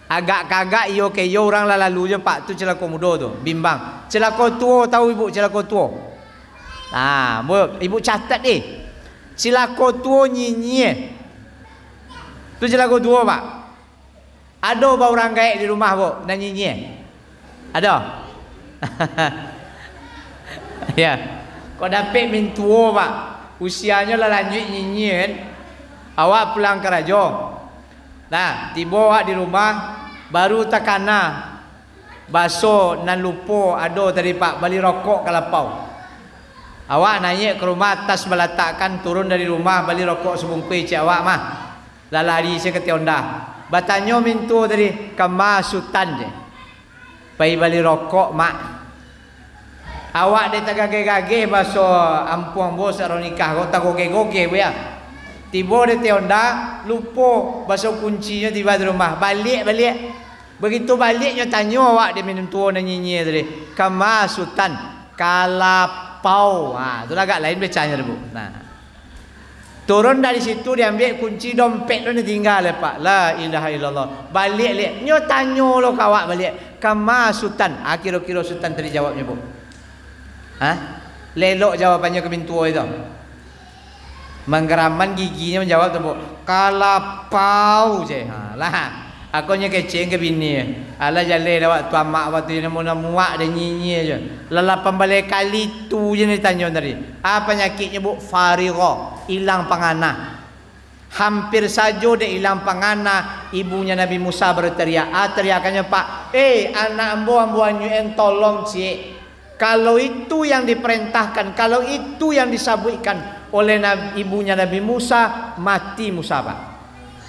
Agak kagak yo ke yo orang lalu je Pak, tu celaka muda tu, bimbang. Celaka tua tahu Ibu celaka tua? Nah, Bu, Ibu catat celaka tua nyinyi. Tu celaka tua Pak. Ada orang gaek di rumah Bu dan nyinyi? Ada? Ya. Kau dapat min tua Pak. Usianya lah lanjut nyinyi kan. Awak pulang ke raja. Nah, tiba awak di rumah baru takana baso nan lupa ada tadi Pak beli rokok kalapau. Awak naik ke rumah tas meletakkan turun dari rumah beli rokok sebungkus cik awak mah. Lalari saya ke tionda. Batanyo mintu tadi kemasutan je. Pai beli rokok mak. Awak dia tagage-gage baso ampung bos nikah kau tagoge-goge ya. Tiba di tionda, lupa basuh kuncinya tiba di rumah. Balik. Begitu baliknya tanya awak dia minum tua dan nyanyi tadi. Kemasutan, kalapau. Itu agak lain bacanya Bu. Nah, turun dari situ diambil kunci dompet lo ni tinggal Pak. La ilaha illallah. Balik. Nyo tanya lo kawak balik. Kemasutan. Kira-kira sultan tadi jawabnya Bu. Lelok jawabannya ke bintua itu. Menggeraman giginya menjawab tu, kalapau je. Lah. Aku nya keceng ke bini. Ala jale dah waktu amak waktu ni mau muak dan nyinyi aja. Lalapan balik kali tu je ni tanya tadi. Apa penyakitnya bu? Farigha, hilang panganah. Hampir saja dia hilang panganah. Ibunya Nabi Musa berteriak. Teriakannya, Pak, anak ambo-amboanyu en tolong cik. Kalau itu yang diperintahkan, kalau itu yang disabitkan oleh ibunya Nabi Musa, mati Musa, Pak.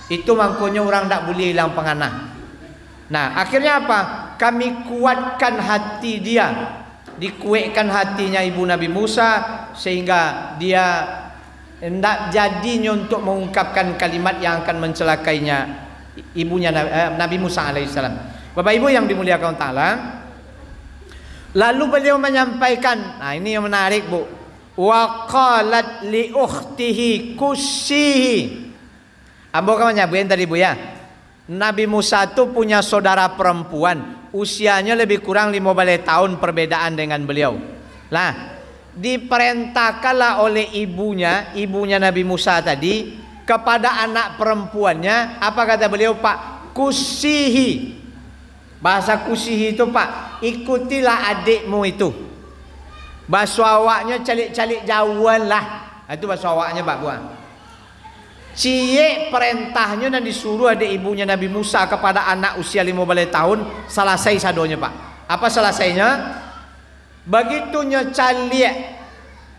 Itu makanya orang tak boleh hilang panganah. Nah, akhirnya apa? Kami kuatkan hati dia, dikuatkan hatinya ibu Nabi Musa sehingga dia hendak jadinya untuk mengungkapkan kalimat yang akan mencelakainya ibunya Nabi Musa alaihissalam. Bapak Ibu yang dimuliakan Ta'ala, lalu beliau menyampaikan, nah ini yang menarik Bu, wa qalat li ukhtihi kussihi. Ambo kan menyampaikan tadi Bu ya, Nabi Musa itu punya saudara perempuan, usianya lebih kurang 15 tahun perbedaan dengan beliau. Lah, diperintahkanlah oleh ibunya Nabi Musa tadi kepada anak perempuannya, apa kata beliau, Pak? Kusihi. Bahasa kusihi itu, Pak, ikutilah adikmu itu. Bahasa awaknya calik-calik jauhan lah. Itu bahasa awaknya, Pak Buan. Cie perintahnya dan disuruh adik ibunya Nabi Musa kepada anak usia 15 tahun, selesai sadonya, Pak. Apa selesainya? Begitu calik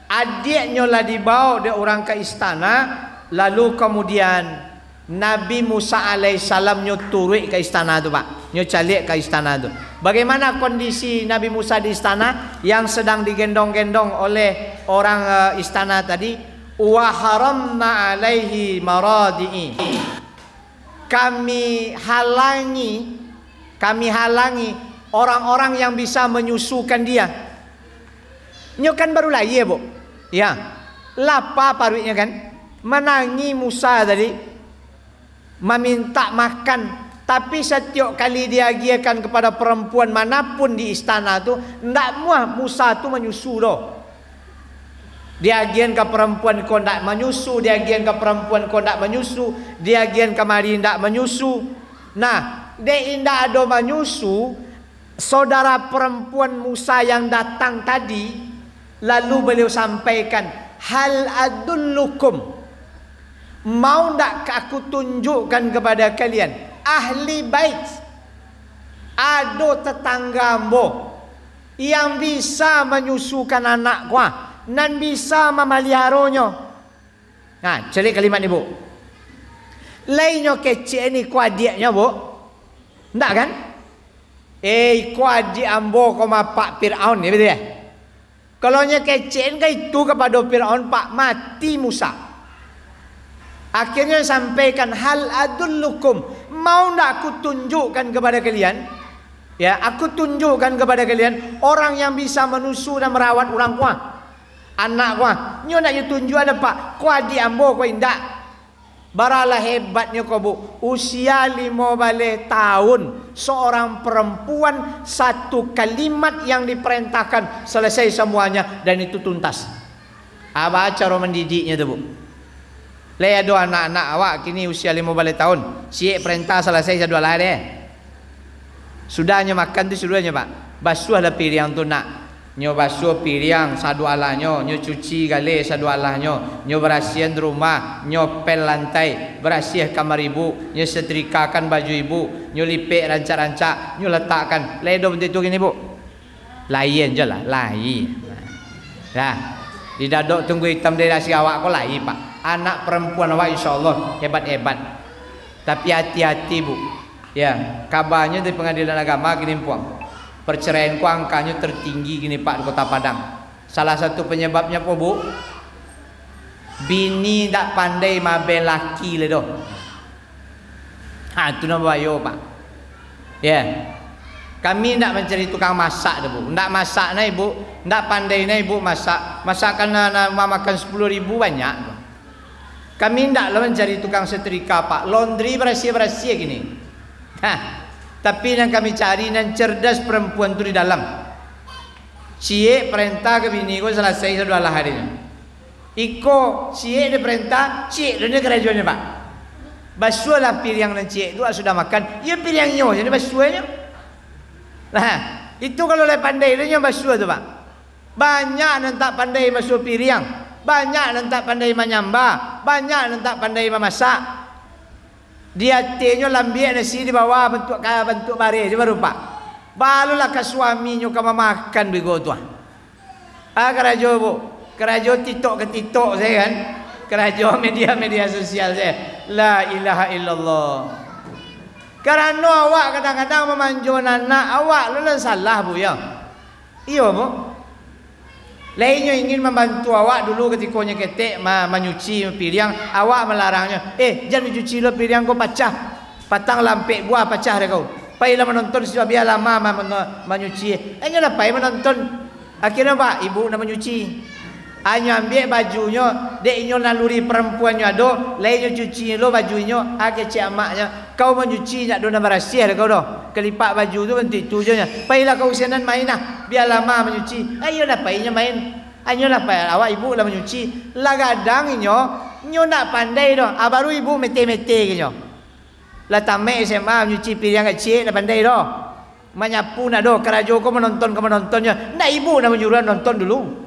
adiknya lah dibawa dia orang ke istana, lalu kemudian Nabi Musa alaihissalam turut ke istana tu, Pak. Calik ke istana tu. Bagaimana kondisi Nabi Musa di istana yang sedang digendong-gendong oleh orang istana tadi? Wa haramna alaihi maradi'i. Kami halangi orang-orang yang bisa menyusukan dia. Nyo kan baru lahir, Bu. Ya. Lapa paruitnya kan? Menangi Musa tadi, meminta makan. Tapi setiap kali dia agiakan kepada perempuan manapun di istana tu, ndak muah Musa tu menyusu doh. Dia agian ke perempuan kau ndak menyusu, dia agian ke perempuan kau ndak menyusu, dia agian kemari ndak menyusu. Nah, dia indak ada menyusu. Saudara perempuan Musa yang datang tadi, lalu beliau sampaikan, hal adullukum, mau ndak aku tunjukkan kepada kalian ahli bait, ada tetanggambo yang bisa menyusukan anak gua dan bisa memeliharanya. Nah, celik kalimat ni, Bu. Lainnya kecil ni ku adiknya, Bu. Ndak kan? Ku adik ambo koma Pak Fir'aun ni, betul ya? Kalau nya kecil kan itu kepada Fir'aun, Pak, mati Musa. Akhirnya sampaikan, hal adullukum, mau ndak aku tunjukkan kepada kalian? Ya, aku tunjukkan kepada kalian orang yang bisa menusu dan merawat orang tua. Anak gua, nyo nak tunjuk ada, Pak. Ku adik ambo ku indak. Baralah hebatnya kau, Bu. Usia 15 tahun, seorang perempuan, satu kalimat yang diperintahkan selesai semuanya dan itu tuntas. Apa cara mendidiknya tu, Bu? Leh ada anak-anak awak kini usia 15 tahun, siap perintah selesai satu lah deh. Sudahnya makan tu sudahnya, Pak. Basuhlah piring tu nak. Nyo basuh piring sadu alahnya, nyo cuci gale sadu alahnya, nyo berasihan rumah, nyo pel lantai, berasih kamar ibu, nyo setrikakan baju ibu, nyo lipik rancak-rancak, nyo letakkan. Ledo bentuk itu gini, Bu. Lain je lah, lain. Nah, di dadok tunggu hitam dari nasi awak kau lain, Pak. Anak perempuan awak insyaallah hebat-hebat. Tapi hati-hati, Bu. Ya, kabarnya dari pengadilan agama gini, Puang. Perceraian ku angkanya tertinggi gini, Pak, di Kota Padang. Salah satu penyebabnya apa, Bu? Bini tak pandai mabe laki le doh. Itu nama bayo, Pak. Ya. Kami ndak mencari tukang masak dah, Bu. Ndak masak na Ibu, ndak pandai na Ibu masak. Masakan na makan 10.000 banyak. Kami ndak lah mencari tukang setrika, Pak. Laundry bersih-bersih gini. Tapi yang kami cari yang cerdas perempuan tu di dalam. Cie perintah ke bini ko selesai sudah lah harinya. Iko cie dia perintah, cie dia kerajuannya pak. Basuh lah piring dan cie itu sudah makan. Ia piringnya jadi basuhnya. Nah itu kalau le pandai dia basuh tu pak. Banyak yang tak pandai basuh piring, banyak yang tak pandai menyambah, banyak yang tak pandai memasak. Dia tenyo lambiak nasi di bawah bentuk bare je baru pak. Barulah ke suaminya kamu makan bego tu. Kerajo bu, kerajo titok ke titok saya kan, kerajo media sosial saya. La ilaha illallah. Kerana awak kadang-kadang memanjur anak awak lu salah bu ya. Iya bu. Lainnya ingin membantu awak dulu ketikanya ketek menyuci piring, awak melarangnya. Jangan mencuci lo piring kau pecah. Patang lampek buah pecah dia kau. Pailah menonton sudah biar lama menyuci. Hanya lah pai menonton. Akhirnya pak ibu nak menyuci. Hanya ambil bajunya, deknya naluri perempuannya ada, lainnya cuci lo bajunya, cik amaknya. Kau menyuci nak dona berasih kau dah. Kelipak baju tu bentuk itu je nya. Pailah kau usianan main lah, biar lama menyuci. Ayolah painya main. Ayolah pai awak ibu lah menyuci. Lah kadang nyo nak pandai dah. Baru ibu mete-mete nyo. Lah tamat SMA menyuci piring kecil dah pandai dah. Menyapu nak dah kerajo kau menontonnya. Nak ibu nak menyuruh nonton dulu.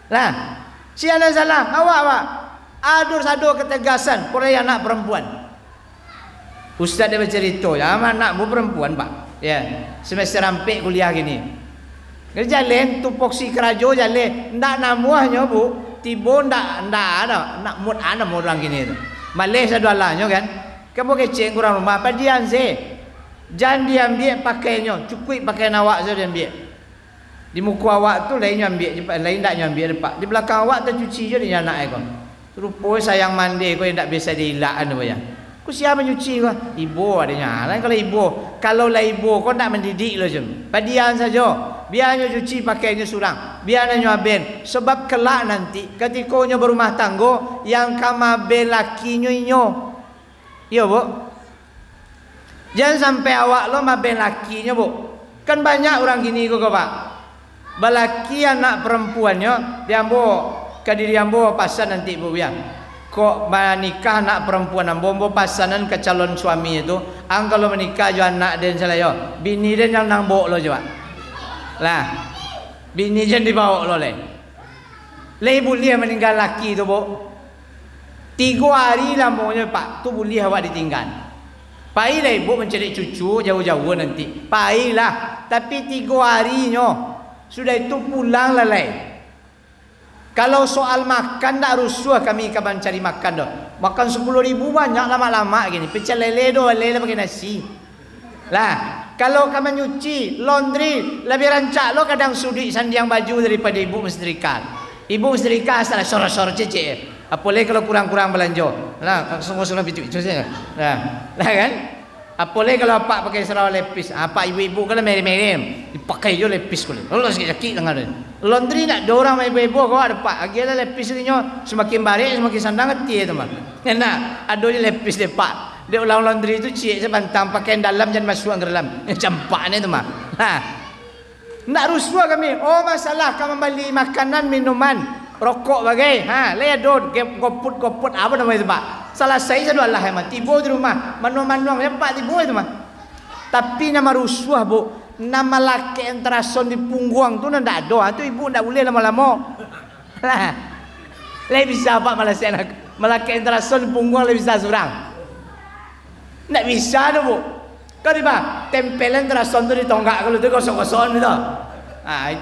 Lah, siapa salah? Awak pak. Adur ketegasan pada anak perempuan. Ustaz dia bercerita, ya anakmu perempuan pak. Ya, semester hampir kuliah gini. Kerja lain tu poksi kerajo jalan. Ndak namuahnya bu, tibo ndak ada. Nak mud ana orang gini tu. Malih sadalahnya kan. Kamu kecil kurang rumah apa dia anze. Jangan diambil pakainya, cukup pakaian awak saja diambil. Di muka awak tu lain ambil, lain tak ambil depan. Di belakang awak tu cuci je dia anak kau. Rupanya sayang mandi kau yang tak biasa diilakan tu ya. Kau siapa nyuci kau? Ibu adanya. Lain kalau ibu kau nak mendidik lo je. Padian saja. Biarnya cuci pakainya surang. Biarnya aben. Sebab kelak nanti ketika nya berumah tangga yang kamabe lakinya inyo. Ya bu. Jangan sampai awak lo maben lakinya bu. Kan banyak orang gini kau pak. Balaki anak perempuannya diambo kadiri ambo pasan nanti bu ya. Kok menikah anak perempuan ambo pasanan ke calon suami itu. Kalau menikah jo anak den salayo. Bini den yang nang bawa lo coba. Lah. Bini jen dibawa lo le. Le boleh meninggal laki tu bu. 3 hari lah maunya pak, tu boleh awak ditinggal. Pailah ibu mencari cucu jauh-jauh nanti. Pailah, tapi 3 harinya sudah itu pulang lalai. Kalau soal makan tak rusuh kami kapan cari makan dah. Makan 10.000 banyak lama-lama gini. Pecel lele doh, lele pakai nasi. Lah, kalau kamu nyuci, laundry, lebih rancak lo kadang sudi sandiang baju daripada ibu mensetrika. Ibu mensetrika asal sor-sor cece. Apalagi kalau kurang-kurang belanja. Nah, semua itu saja. Nah kan? Apalagi kalau pak pakai sarung lepis. Pak ibu-ibu kalau merem-merem dipakai je lepis kulit. Lalu sakit tangan dia. Laundry nak dorang ibu-ibu kau ada pak. Agilah lepis ni semakin barik semakin sandang hati teman. Nah, ada je lepis dia pak. Dia ulang laundry itu cik sebantang pakaian dalam jangan masuk ke dalam. Campak ni teman. Nak rusuh kami. Oh masalah kamu beli makanan minuman. Rokok bagai, ledon, goput apa nama itu pak? Salah saya satu Allah yang tibo di rumah, manuang yang pak tibo itu mah. Tapi nama rusuh bu, nama laki yang terason di punggung tu ndak ada, tu ibu ndak boleh lama-lama. Lah, lebih bisa pak malah saya nak, laki yang terason di punggung lebih bisa surang. Ndak bisa tu bu. Kau di pak, tempelan terason tu di tonggak kalau tu kosong-kosong itu.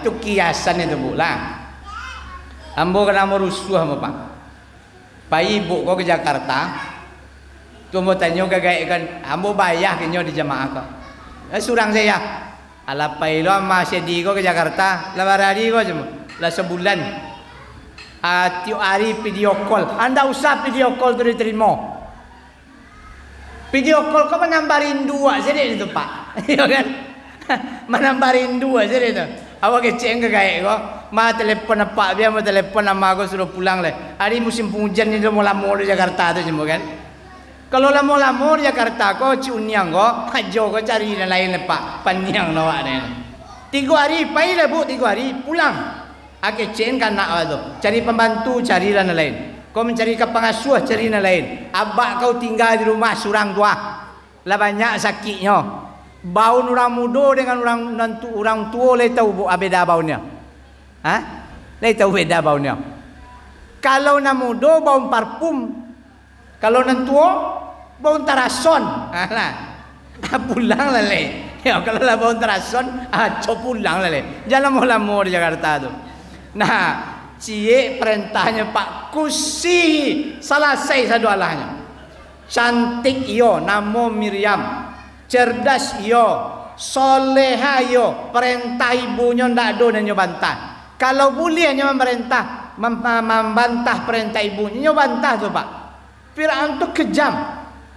Itu kiasan itu bu lah. Ambo kena mau rusuh sama pak. Pak ibu kau ke Jakarta, tu mau tanya ke gaya kan, ambo bayar kenyo di jamaah kau. Surang saya, ala pai lo masih di kau ke Jakarta, lebar hari kau cuma, lah sebulan. Tiap hari video call, anda usah video call tu diterima. Video call kau menambahin 2 saja itu pak, ya kan? Menambahin 2 saja itu. Awak keceng ke gaya kau. Ma telepon apa dia mau telepon nama aku suruh pulang le. Hari musim penghujan ni mau lama di Jakarta tu semua kan. Kalau lama di Jakarta kau ciunyang kau, hajo kau cari yang lain le pak, panyang nawa ni. 3 3 hari, pailah bu 3 hari, pulang. Akecen kan nak tu. Cari pembantu, carilah yang lain. Kau mencari ke pengasuh, cari yang lain. Abak kau tinggal di rumah surang tua. Lah banyak sakitnya. Bau orang muda dengan orang tua le tahu bu beda baunya. Ha? Le tahu beda baunya. Kalau nak muda bau parfum. Kalau nak tua bau tarason. Alah. Pulang lah le. Ya kalau lah bau tarason, pulang lah le. Jangan lama-lama di Jakarta tu. Nah, cie perintahnya Pak Kusi selesai satu alahnya. Cantik iyo, nama Miriam. Cerdas iyo, soleha iyo. Perintah ibunya ndak ada dan bantah. Kalau boleh nyo memerintah, membantah perintah ibunya, nyo bantah tu Pak. Firaun tu kejam.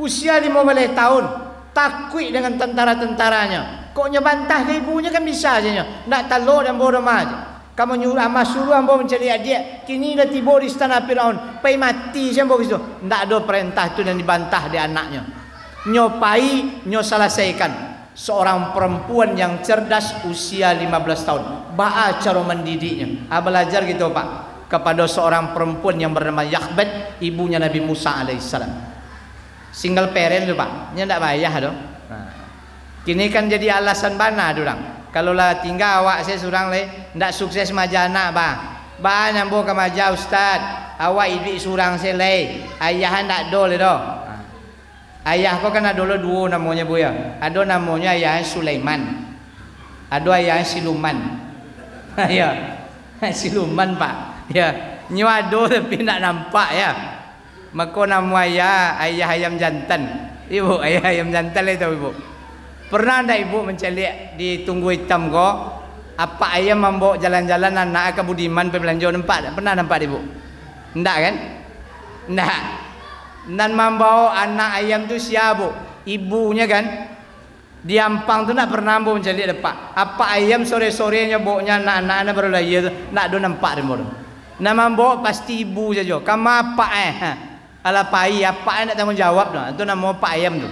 Usia 15 tahun, takut dengan tentara-tentaranya. Kok nyo bantah ke ibunya kan bisa aja nyo. Ndak taluk dan bodoh aja. Kamu nyuruh ama suruh ambo mencari adik. Kini dah tiba di istana Firaun. Pai mati siapa gitu. Ndak ada perintah itu dan dibantah di anaknya. Nyopai, nyo selesaikan. Seorang perempuan yang cerdas usia 15 tahun. Ba'a cara mendidiknya. Belajar gitu Pak. Kepada seorang perempuan yang bernama Yakhbad, ibunya Nabi Musa alaihissalam. Single parent tu Pak. Nya ndak bayar tu. Kini kan jadi alasan bana dorang. Kalau lah tinggal awak saya surang le, ndak sukses maja anak bah. Bah nyambo ke maja ustaz. Awak ibu surang saya le. Ayah ndak do le do. Ayah kau kan ada dua namanya bu ya. Ada namanya ayah Sulaiman. Ada ayah Siluman. Ya. Siluman Pak. Ya. Nyu ada tapi ndak nampak ya. Maka nama ayah ayam jantan. Ibu ayah ayam jantan le tahu ibu. Pernah ndak ibu mencelik di Tunggu Hitam ko? Apa ayam membawa jalan-jalan anak ke Budiman pergi belanja nampak? Pernah nampak ibu? Ndak kan? Ndak. Dan membawa anak ayam tu siapa? Ibunya kan? Di Ampang tu nak pernah bawa mencelik depak. Apa ayam sore-sorenya bawanya anak-anak baru lahir tu nak do nampak demo tu. Nama bawa pasti ibu saja. Kamu apa Ala pai apa nak tanggung jawab dah. Itu nama apa ayam tu.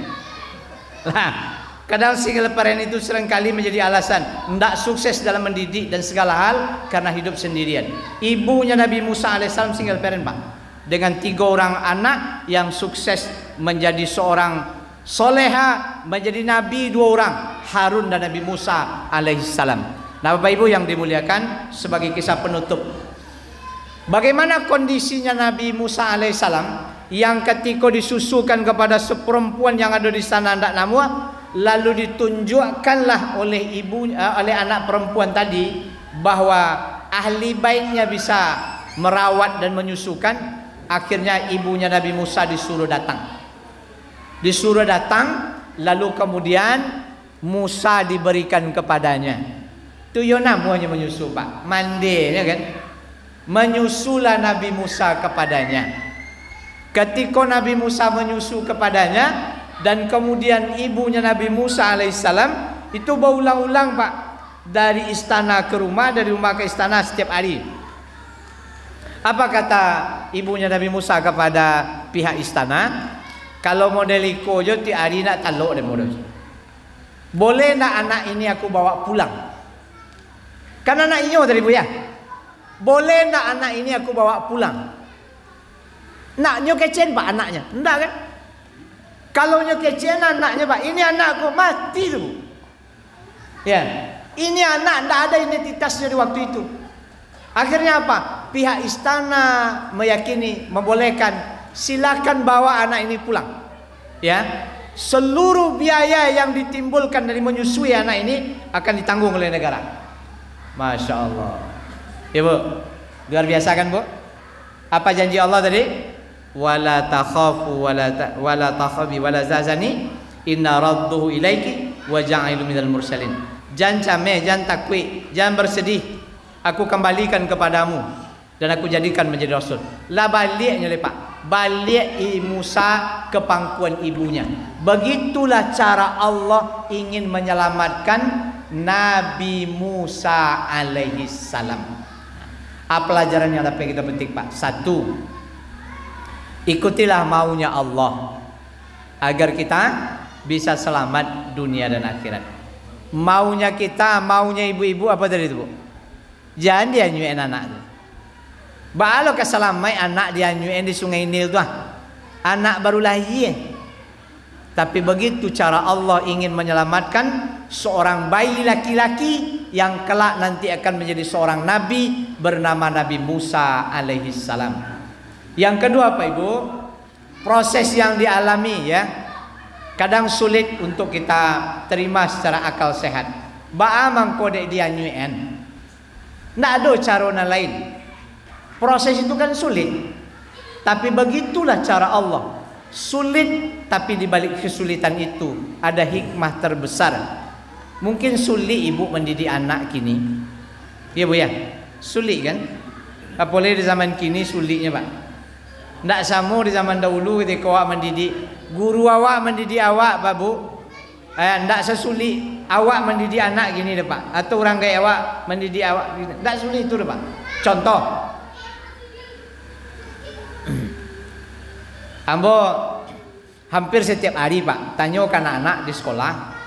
Lah. Kadang single parent itu seringkali menjadi alasan tidak sukses dalam mendidik dan segala hal karena hidup sendirian. Ibunya Nabi Musa alaihissalam single parent Pak, dengan 3 orang anak yang sukses menjadi seorang soleha, menjadi nabi 2 orang, Harun dan Nabi Musa alaihissalam. Nah Bapak Ibu yang dimuliakan, sebagai kisah penutup, bagaimana kondisinya Nabi Musa alaihissalam yang ketika disusukan kepada seperempuan yang ada di sana tidak nama, lalu ditunjukkanlah oleh oleh anak perempuan tadi bahwa ahli baiknya bisa merawat dan menyusukan. Akhirnya ibunya Nabi Musa disuruh datang. Lalu kemudian Musa diberikan kepadanya. Itu yo namanya menyusu Pak. Mandinya kan. Menyusulah Nabi Musa kepadanya. Ketika Nabi Musa menyusu kepadanya, dan kemudian ibunya Nabi Musa alaihissalam itu berulang-ulang Pak, dari istana ke rumah, dari rumah ke istana setiap hari. Apa kata ibunya Nabi Musa kepada pihak istana? Kalau model iko jo ti hari nak taluk deh model. Boleh nak anak ini aku bawa pulang? Kan anak inyo tadi bu ya. Boleh nak anak ini aku bawa pulang? Naknya kecen Pak anaknya, enggak kan? Kalau nya kecen anaknya Pak, ini anakku mati tu. Ya, ini anak tidak ada identitasnya di waktu itu. Akhirnya apa? Pihak istana meyakini, membolehkan, silakan bawa anak ini pulang. Ya, seluruh biaya yang ditimbulkan dari menyusui anak ini akan ditanggung oleh negara. Masya Allah. Ibu, luar biasa kan Bu? Apa janji Allah tadi? Wala takhafu wala takhabi wala zazani inna radduhu ilaiki wa ja'ilu minal mursalin. Jangan cameh, jangan takut, jangan bersedih. Aku kembalikan kepadamu dan aku jadikan menjadi rasul. Lah baliknya lepak. Balik Musa ke pangkuan ibunya. Begitulah cara Allah ingin menyelamatkan Nabi Musa alaihi salam. Apa pelajaran yang dapat kita petik Pak? 1. Ikutilah maunya Allah agar kita bisa selamat dunia dan akhirat. Maunya kita, maunya ibu-ibu apa tadi itu, Bu? Jangan dia nyuein anak tu. Balo keselamai anak dia nyuein di Sungai Nil tu anak baru lahir. Tapi begitu cara Allah ingin menyelamatkan seorang bayi laki-laki yang kelak nanti akan menjadi seorang nabi bernama Nabi Musa alaihi salam. Yang kedua Pak Ibu, proses yang dialami ya, kadang sulit untuk kita terima secara akal sehat. Ba'a mangkodek dia nyuein. Nggak ada cara lain. Proses itu kan sulit. Tapi begitulah cara Allah. Sulit, tapi dibalik kesulitan itu ada hikmah terbesar. Mungkin sulit ibu mendidik anak kini. Ya Bu ya? Sulit kan? Apalagi di zaman kini sulitnya Pak. Nggak sama di zaman dahulu ketika awak mendidik. Guru awak mendidik awak Pak Bu. Nggak sesulit awak mendidik anak gini deh Pak. Atau orang kayak awak mendidik awak gini. Nggak sulit itu deh Pak. Contoh. Ambo hampir setiap hari Pak tanya ke anak-anak di sekolah,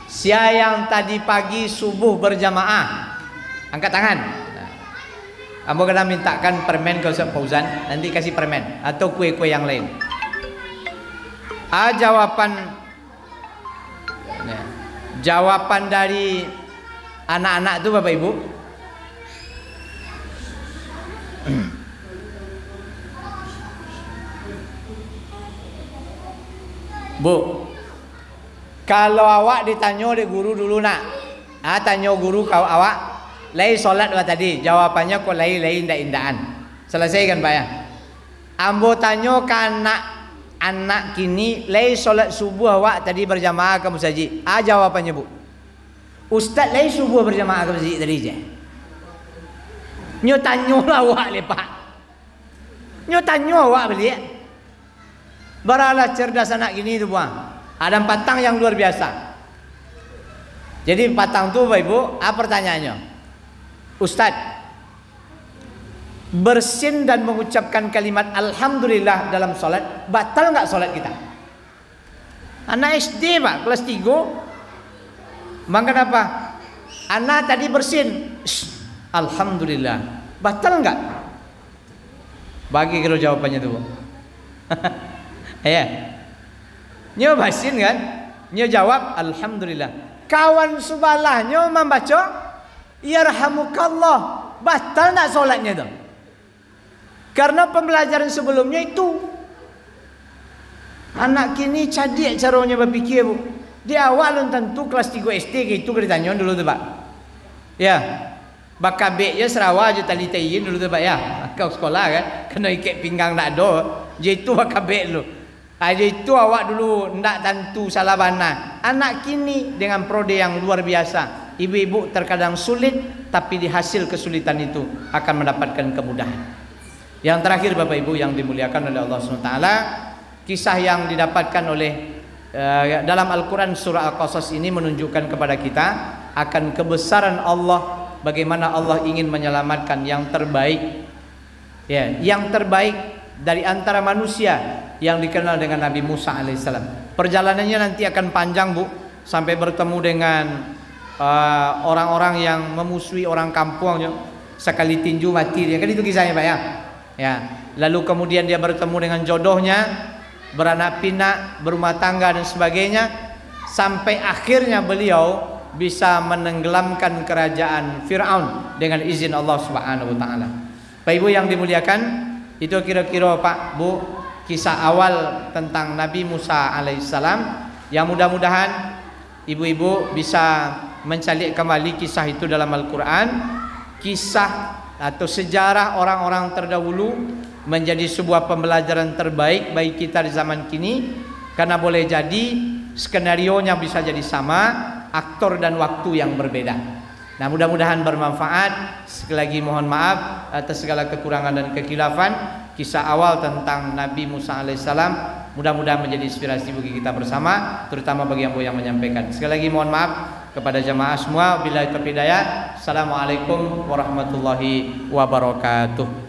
siapa yang tadi pagi subuh berjamaah angkat tangan. Ambo kena mintakan permen ke Ustaz Fauzan, nanti kasih permen atau kue-kue yang lain. Jawaban dari anak-anak itu Bapak Ibu, Bu, kalau awak ditanya oleh guru dulu nak, tanya guru kau awak, lay solat wa tadi, jawabannya kok lay indah-indahan. Selesai kan Pak ya? Ambo tanya ke anak kini, lay solat subuh awak tadi berjamaah ke masjid. Jawabannya Bu, Ustaz lay subuh berjamaah ke masjid tadi je. Nyo tanya lah awak le Pak. Nyo tanya awak beli. Beralah cerdas anak gini tu buang. Ada patang yang luar biasa. Jadi patang tu Bapak Ibu, pertanyaannya, Ustadz, bersin dan mengucapkan kalimat Alhamdulillah dalam solat, batal nggak solat kita? Anak SD Pak, kelas 3. Maka apa? Anak tadi bersin, Alhamdulillah, batal nggak? Bagi kira jawabannya tu Bu. Ya, nyo basin kan, nyo jawab Alhamdulillah. Kawan sebelahnya membaca Yarhamukallah, batal nak solatnya tu? Karena pembelajaran sebelumnya itu. Anak kini cadik caranya berpikir Bu. Di awal tentu kelas 3 SD itu kita tanya dulu tu Pak. Ya, bakabek ya Sarawak je tali tayin dulu tu Pak ya. Kau sekolah kan, kena ikat pinggang nak do, je itu bakabek dulu. Jadi itu awak dulu ndak tentu salah bana. Anak kini dengan prode yang luar biasa. Ibu-ibu terkadang sulit, tapi di hasil kesulitan itu akan mendapatkan kemudahan. Yang terakhir Bapak Ibu yang dimuliakan oleh Allah SWT, kisah yang didapatkan oleh dalam Al-Quran surah Al-Qasas ini menunjukkan kepada kita akan kebesaran Allah, bagaimana Allah ingin menyelamatkan yang terbaik, ya, yang terbaik dari antara manusia yang dikenal dengan Nabi Musa alaihissalam. Perjalanannya nanti akan panjang Bu, sampai bertemu dengan orang-orang yang memusuhi orang kampung, sekali tinju mati dia. Kan itu kisahnya Pak ya. Ya. Lalu kemudian dia bertemu dengan jodohnya, beranak pinak, berumah tangga dan sebagainya, sampai akhirnya beliau bisa menenggelamkan kerajaan Fir'aun dengan izin Allah Subhanahu wa taala. Bapak Ibu yang dimuliakan, itu kira-kira Pak Bu kisah awal tentang Nabi Musa alaihissalam, yang mudah-mudahan ibu-ibu bisa mencari kembali kisah itu dalam Al-Quran. Kisah atau sejarah orang-orang terdahulu menjadi sebuah pembelajaran terbaik bagi kita di zaman kini, karena boleh jadi skenarionya bisa jadi sama, aktor dan waktu yang berbeda. Nah, mudah-mudahan bermanfaat. Sekali lagi mohon maaf atas segala kekurangan dan kekhilafan. Kisah awal tentang Nabi Musa alaihissalam mudah-mudahan menjadi inspirasi bagi kita bersama, terutama bagi yang menyampaikan. Sekali lagi mohon maaf kepada jamaah semua. Billahi taufiq hidayah. Assalamualaikum warahmatullahi wabarakatuh.